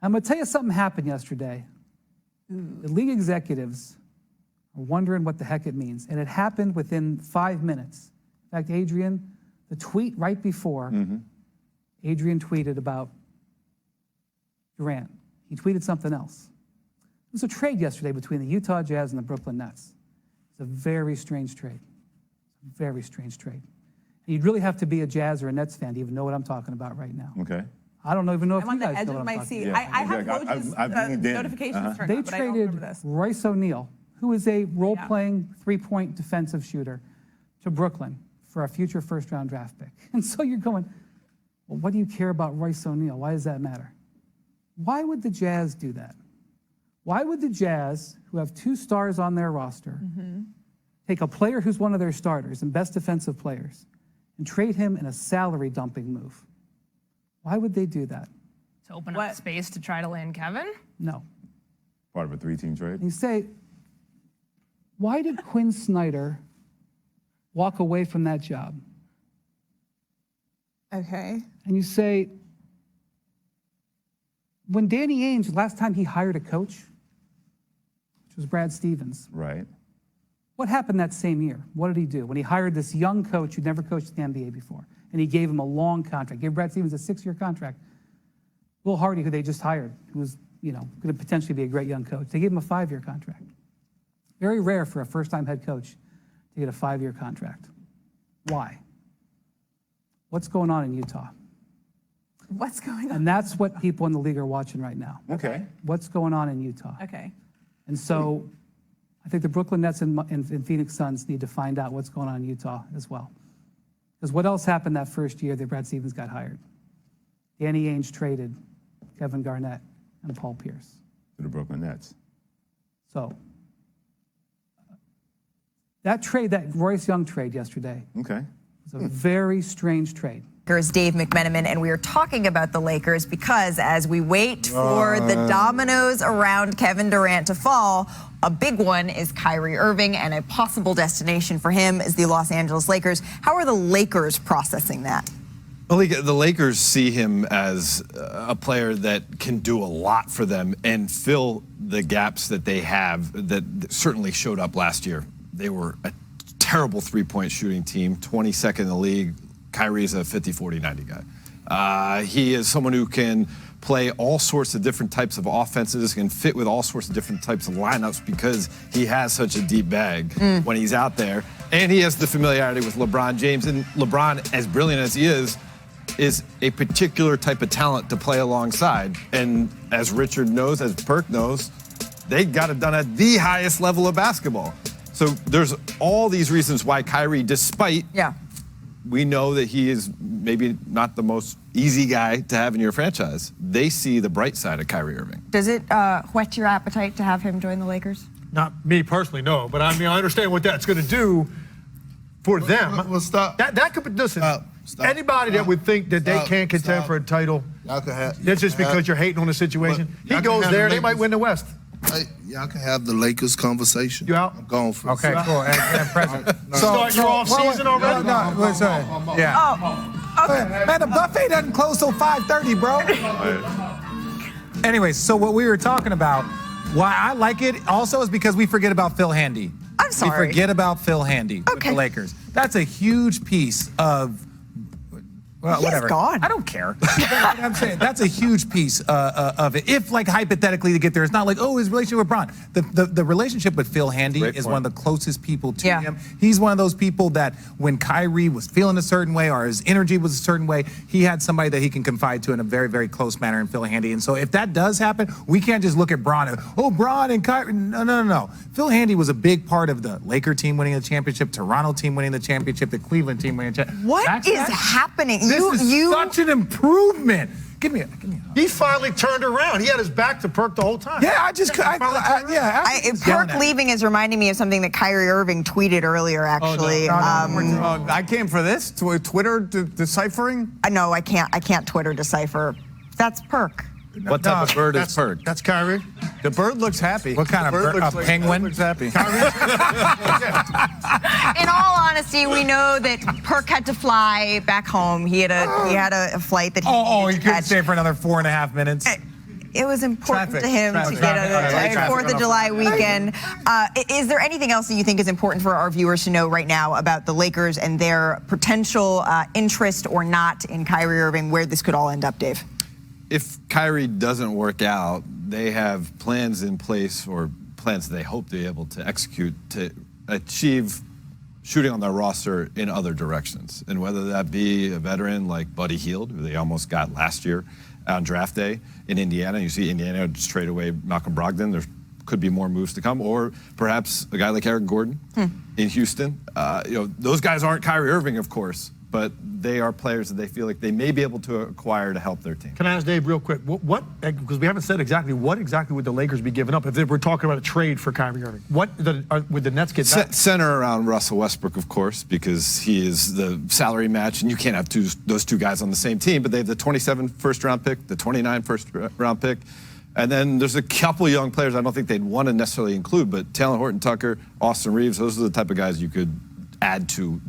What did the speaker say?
I'm going to tell you something happened yesterday. The league executives are wondering what the heck it means. And it happened within 5 minutes. In fact, Adrian, the tweet right before, Adrian tweeted about Durant. He tweeted something else. It was a trade yesterday between the Utah Jazz and the Brooklyn Nets. It's a very strange trade. Very strange trade. And you'd really have to be a Jazz or a Nets fan to even know what I'm talking about right now. Okay. I don't even know if I'm on you the guys edge know of what my I'm talking seat. about. I have Woj's notifications turned They on, but I don't remember traded this. Royce O'Neal, who is a role-playing three-point defensive shooter, to Brooklyn for a future first-round draft pick. And so you're going, well, what do you care about Royce O'Neal? Why does that matter? Why would the Jazz do that? Why would the Jazz, who have 2 stars on their roster, take a player who's one of their starters and best defensive players and trade him in a salary dumping move? Why would they do that? To open up space to try to land Kevin? No. Part of a 3-team trade? And you say, why did Quinn Snyder walk away from that job? Okay. And you say, when Danny Ainge, last time he hired a coach, which was Brad Stevens. Right. What happened that same year? What did he do? When he hired this young coach who'd never coached the NBA before, and he gave him a long contract, gave Brad Stevens a 6-year contract. Will Hardy, who they just hired, who was, going to potentially be a great young coach, they gave him a 5-year contract. Very rare for a first-time head coach to get a 5-year contract. Why? What's going on in Utah? What's going on? And that's what people in the league are watching right now. Okay. What's going on in Utah? Okay. And so I think the Brooklyn Nets and Phoenix Suns need to find out what's going on in Utah as well. Because what else happened that first year that Brad Stevens got hired? Danny Ainge traded Kevin Garnett and Paul Pierce. To the Brooklyn Nets. So that trade, that Royce Young trade yesterday, Okay. was a very strange trade. Here's Dave McMenamin, and we are talking about the Lakers because as we wait for the dominoes around Kevin Durant to fall, a big one is Kyrie Irving, and a possible destination for him is the Los Angeles Lakers. How are the Lakers processing that? Well, the Lakers see him as a player that can do a lot for them and fill the gaps that they have that certainly showed up last year. They were a terrible three-point shooting team, 22nd in the league. Kyrie's a 50-40-90 guy. He is someone who can play all sorts of different types of offenses, can fit with all sorts of different types of lineups because he has such a deep bag when he's out there. And he has the familiarity with LeBron James. And LeBron, as brilliant as he is a particular type of talent to play alongside. And as Richard knows, as Perk knows, they got it done at the highest level of basketball. So there's all these reasons why Kyrie, despite we know that he is maybe not the most easy guy to have in your franchise, they see the bright side of Kyrie Irving. Does it whet your appetite to have him join the Lakers? Not me personally, no. But I mean, I understand what that's going to do for them. Well, stop. That could be, listen, Stop. Anybody that would think that they can't contend for a title, that's just because you're hating on the situation. He goes there, they might win the West. Hey, y'all can have the Lakers conversation. You out? I'm going for it. Okay, cool. And present. Start your off season already? Man, the buffet doesn't close till 5:30, bro. Anyways, so what we were talking about, why I like it also is because we forget about Phil Handy. I'm sorry. We forget about Phil Handy with the Lakers. That's a huge piece of. Well, whatever. Gone. I don't care. I'm saying that's a huge piece of it. If, like, hypothetically to get there, it's not like, oh, his relationship with Bron. The relationship with Phil Handy is one of the closest people to him. He's one of those people that when Kyrie was feeling a certain way or his energy was a certain way, he had somebody that he can confide to in a very, very close manner in Phil Handy. And so if that does happen, we can't just look at Bron and, oh, Bron and Kyrie. No. Phil Handy was a big part of the Laker team winning the championship, Toronto team winning the championship, the Cleveland team winning the championship. What is happening? This is such an improvement. Give me a. He finally turned around. He had his back to Perk the whole time. Yeah, Perk leaving is reminding me of something that Kyrie Irving tweeted earlier, actually. I came for this, Twitter deciphering? No, I can't Twitter decipher. That's Perk. What type of bird is Perk? That's Kyrie. The bird looks happy. What kind of bird? A penguin? Looks happy. In all honesty, we know that Perk had to fly back home. He had a flight that he he couldn't stay for another 4.5 minutes. It was important to him to get on the 4th of July weekend. Is there anything else that you think is important for our viewers to know right now about the Lakers and their potential interest or not in Kyrie Irving, where this could all end up, Dave? If Kyrie doesn't work out, they have plans in place, or plans they hope to be able to execute to achieve shooting on their roster in other directions. And whether that be a veteran like Buddy Hield, who they almost got last year on draft day in Indiana. You see Indiana just trade away Malcolm Brogdon. There could be more moves to come. Or perhaps a guy like Eric Gordon in Houston. Those guys aren't Kyrie Irving, of course, but they are players that they feel like they may be able to acquire to help their team. Can I ask Dave real quick, because we haven't said exactly what would the Lakers be giving up if they were talking about a trade for Kyrie Irving? Would the Nets get back? Center around Russell Westbrook, of course, because he is the salary match, and you can't have those two guys on the same team, but they have the 27 first-round pick, the 29 first-round pick, and then there's a couple young players I don't think they'd want to necessarily include, but Talon Horton-Tucker, Austin Reeves, those are the type of guys you could add to